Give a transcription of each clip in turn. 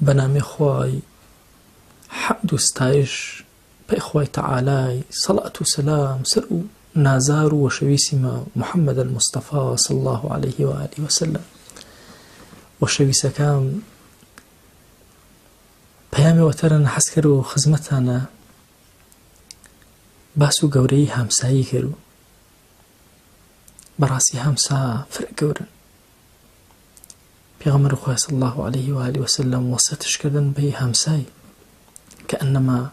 بنامي خواي حمد وستايش بإخوة تعالى صلاة وسلام سر نازار وشويسما محمد المصطفى صلى الله عليه وآله وسلم وشويس كام بيامي وترن حسكرو خزمتانا باسو قوري همسايي كرو براسي همسا فرق قورن پیغمبر خواه صلى الله عليه وآله وسلم وصيتش كردن بي همساي كأنما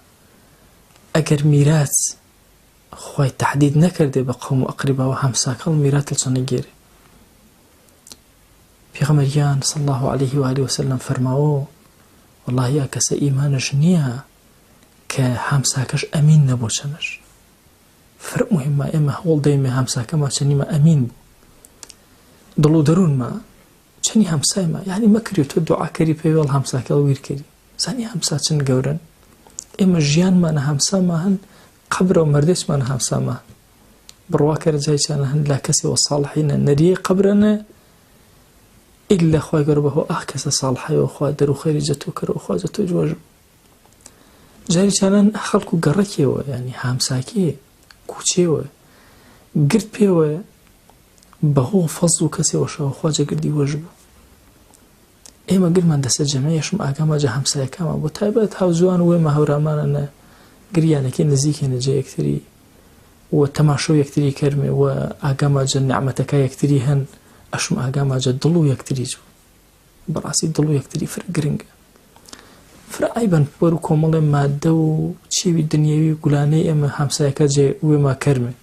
اگر ميراث خواه تحديد نكرده بقوم اقربا وهمساك الميراث لسنه گيره پیغمبریان صلى الله عليه وآله وسلم فرماوه والله يا كس ايمانش نيا كهمساكش امين نبو چنش فرق مهمه اما هول دايما همساك ما چنيما امين بو دلو درون ما چنی همسای ما یعنی مکری تو دعا کری پیوال همساکل ویر کری زنی همسا چن گورن اما جیان ما نه همسا ما هن قبر و مردش ما نه همسا ما بروا کر جای چان هن لا کسی و صالحین نری قبرنا الا خواه قربه کس صالحی و خواه درو خیر جتو کرو خواه جتو جواج جای چان خلقو گرکی و یعنی همساکی کوچه و گرد پیوه بهو فضل كسي وشاو خواجه قردي وجبه ايما قل من دست جمعيه شم اقام اجا همسايا كاما بو تايبات هاوزوان ويما هورامان انا قريانا كي نزيكي نجا يكتري وتماشو يكتري كرمي واقام اجا نعمتكا يكتري هن اشم اقام اجا دلو يكتري جو براسي دلو يكتري فرق قرنق فرق ايبان بورو كومالي مادو چيوي دنيوي قلاني ايما همسايا كا ويما كرمي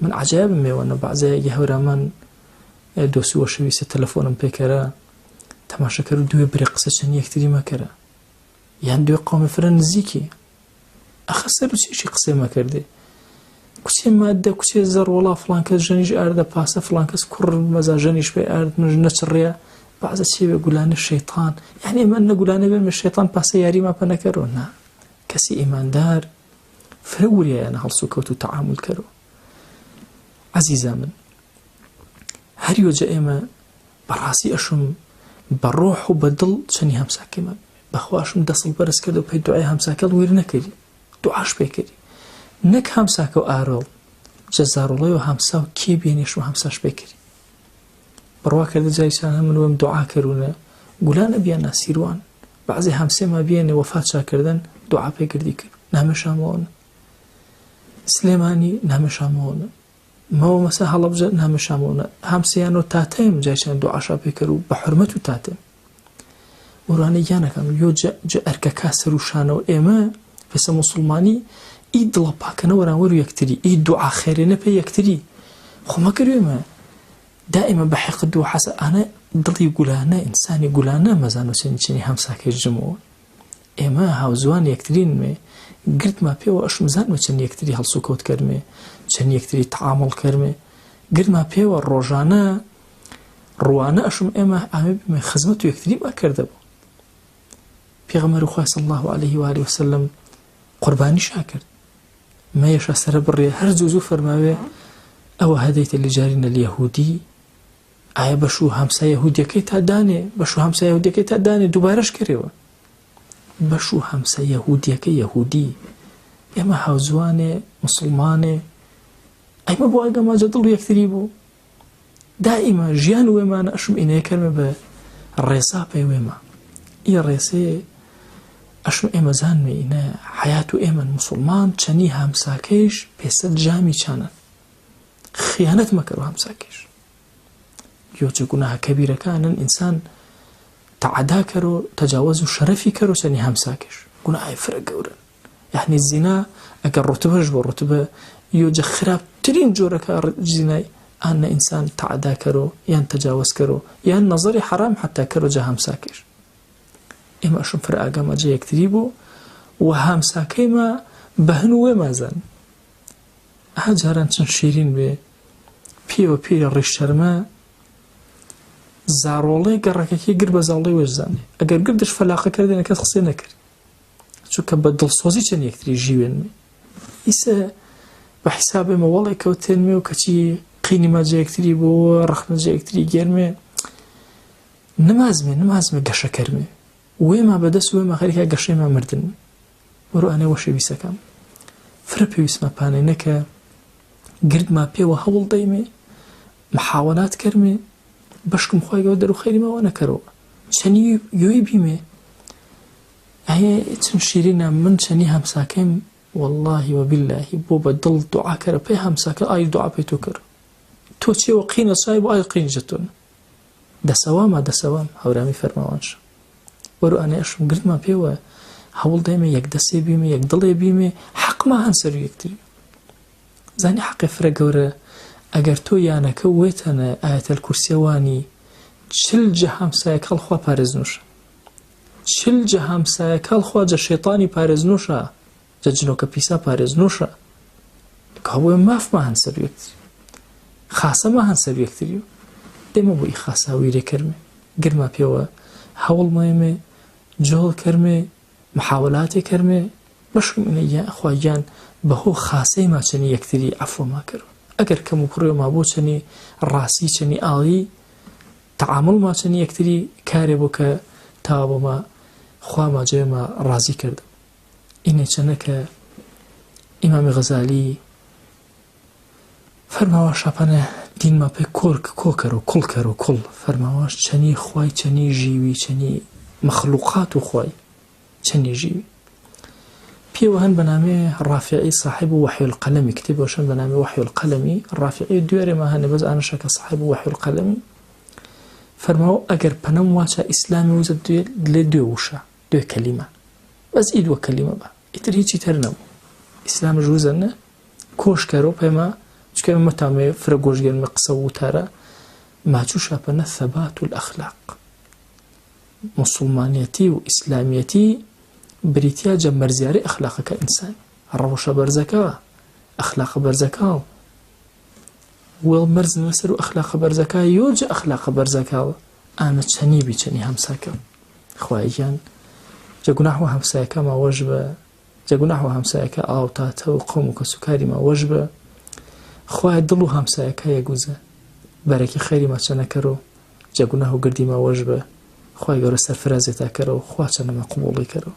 من عجائب میوانه بعضی یهورامان دوستی و شویس تلفنم پیکره تماشا کرد دوی بری قصه چنی یکتری ما کرده یعنی دوی قوم فرن نزیکی اخسر چی قصه ما کرده کچه ماده کچه زر ولا فلان کس جنیش ارده پاسه فلان کس کر مزا جنیش بی ارد من نچریه بعضی چی بگولانه الشیطان یعنی من نگولانه بیم الشیطان پاسه یاری ما پنکرو نه کسی ایماندار فروریه یعنی هلسو کوتو تعامل کرو عزيزا من هر يوجا إما براسي أشم بروح وبدل شني همساكي ما بخوا أشم دصل برس كده وبهي دعاء همساكي وير نكري دعاش بيكري نك همساكي وآرل جزار الله وهمساو كي بيني شو همساش بيكري بروا كده جاي سانا من ويم دعاء كرونا قولانا بيانا سيروان بعضي همسي ما بياني وفات شاكردن دعاء بيكردي كر نامش هامون سليماني نامش هامون ما هو مسا هلبجه نهم شامونه همسيانو تاتيم جايشان دو عشا بكرو بحرمتو تاتيم وراني يانا كانو يو جا اركاكا سروشانو ايما فسا مسلماني اي دلا باكنا وران ورو يكتري اي دعا خيرين بي يكتري خو ما كريو ما دائما بحق دو حسا انا دلي قولانا انساني قولانا مزانو سنشيني همساكي جمعون ايما هاوزوان يكترين مي قرد ما بيو اشم زان ما چن يكتري هلسو كوت كرمي چن يكتري تعامل كرمي قرد ما بيو الروجانا روانا اشم اما عمي بما خزمتو يكتري ما كردبو پیغمبر خواه صلى الله عليه وآله وسلم قرباني شاكر ما يشا سربري هر زوزو فرماوه او هديت لجارنا اليهودي آیا بشو همسا يهودي كي تاداني بشو همسا يهودي كي تاداني دوبارش كريوه بشو همسا يهودي كي يهودي اما هاوزواني مسلماني ايما بو اقا ما جدلو يكتريبو دائما جيان ويما انا اشم اينا يكرمي بالرئيسا بي ويما اي الرئيسي اشم ايما زانمي اينا حياتو ايما المسلمان چني همساكيش بيسد جامي چانا خيانت مكرو همساكيش يوجه قناها كبيرة كان الانسان تعدا كرو تجاوز شرفي كرو چني همساكيش قناها فرق قورن يعني الزنا اگر رتبه جبو رتبه يوجه خراب ترين جورك الزنا أن إنسان تعدا كرو يان تجاوز كرو يان نظري حرام حتى كرو جا همساكيش إما أشم فرق أقام جا يكتريبو وهمساكي ما بهنو وما زن هجاران چن شيرين بي بيو بير الرشترما زارولي قرركي قرب زالي وجزاني اگر قردش فلاقه كردين كاس خصي نكر شو كبدل صوزي چن يكتري جيوين إسا بحساب ما والله كوتنمي وكتي قيني ما جا يكتريبو رخنا جا يكتري جيرمي نمازمي قشا كرمي وێمە بەدەست وێمە خەریکە گەشەیمە مردن وەرو ئەنێ وەشی ویسەکەم فرە پێویستمە پانێنەکە گردما پێوە هەوڵ دەیمێ محاولات کەرمێ بەشکم خۆی گەوە دەرو خەیری ماوە نەکەرەوە چەنی گوێی بیمێ هەیە چن شیرینە من چەنی هەمساکەم واللهی وباللهی بۆ بە دڵ دوعا کەرە پێی هەمساکە ئای دوعا پێی تۆ کرد تۆ چێوە قینە چای بۆ ئای قینجەتون دەسەوامە دەسەوام هەورامی فەرماوانش وەرو ئەنێشم گرتما پێوە هەوڵ دەیمێ یەک دەسێ بیمێ یەک دڵێ بیمێ حەقما هەن سەر یەکتری زانی حەقی فرە گەورە ئەگەر تۆ یانەکە وێتەنە ئایەتەل کورسیەوانی 40 جە هەمسایەکە هەڵخوا پارێزنوشە 40 جە هەمسایەکە هەڵخوا جە شەیطانی پارێزنوشە جە جنۆکە پیسا پارێزنوشە کەوێ مافما هەن سەر یەکتری خاسەما هەن سەر یەکتری و دێمە بۆ ئی خاسا ویرێ کەرمێ گرما پێوە هەوڵ مەیمێ جۆڵ کەرمێ محاولاتێ کەرمێ بەشم ئینە خواگیان بەهۆ خاسەی ماچەنی یەکتری عەفوما کەرەوە ئەگەر کەم و کوڕێ ما بۆ چەنی ڕاستی چەنی ئاڵی تعامل ماچەنی یەکتری کارێ بۆ کە تا بۆمە خوا ماجێمە ڕازی کردم ئینێ چەنە کە ئیمامی غەزالی فەرماوە شاپەنە دینما پێ کۆکەر و کوڵکەر و کوڵ فەرماوەش چەنی خوای چەنی ژیوی چەنی مەخلوقات و خوای چەنی ژیوی پێوە هەن بەنامێ ڕافعی صاحب وحی القەلەمی کتێبەوەشەن بەنامێ وحی القەلەمی ڕافعی دوێرێمە هەنێ بەز ئانەشەکە صاحب وحی القەلەمی فەرماوە ئەگەر پەنەم واچە ئیسلامی وزە لێ دوێ وشە دوێ کەلیمە بەس ئی دووە کەلیمە بە ئیتر هیچی تەر نەبوو ئیسلامش وزەنە کۆشکەرەوە پێمە چکە مەتامێ فرە گۆژگەرمە قسە و وتارە ماچوو شاپەنە ثەبات الئەخلاق موسڵمانیەتی و ئیسلامیەتی بریتیا جە مەرزیارەی ئەخلاقەکە ئینسان ڕەوشە بەرزەکەوە ئەخلاقە بەرزەکەوە وێڵ مەرزنە سەر و ئەخلاقە بەرزەکە یۆجە ئەخلاقە بەرزەکەوە ئانە چەنی بیچەنی هەمساکە خوایگیان جەگوناحوە هەمسایەکە ماوەش بە جەگوناحوە هەمسایەکە ئاوتاتە و قۆم و کەسوکاری ماوەش بە خوای دڵ و هەمسایەکە یەگوزە بەرەکی خەیری ماچەنەکەرەوە جەگوناح و گردی ماوەش بە خوای گەورە سەرفرازێتاکەرەوە خوا چەنەمە قوبوڵی کەرەوە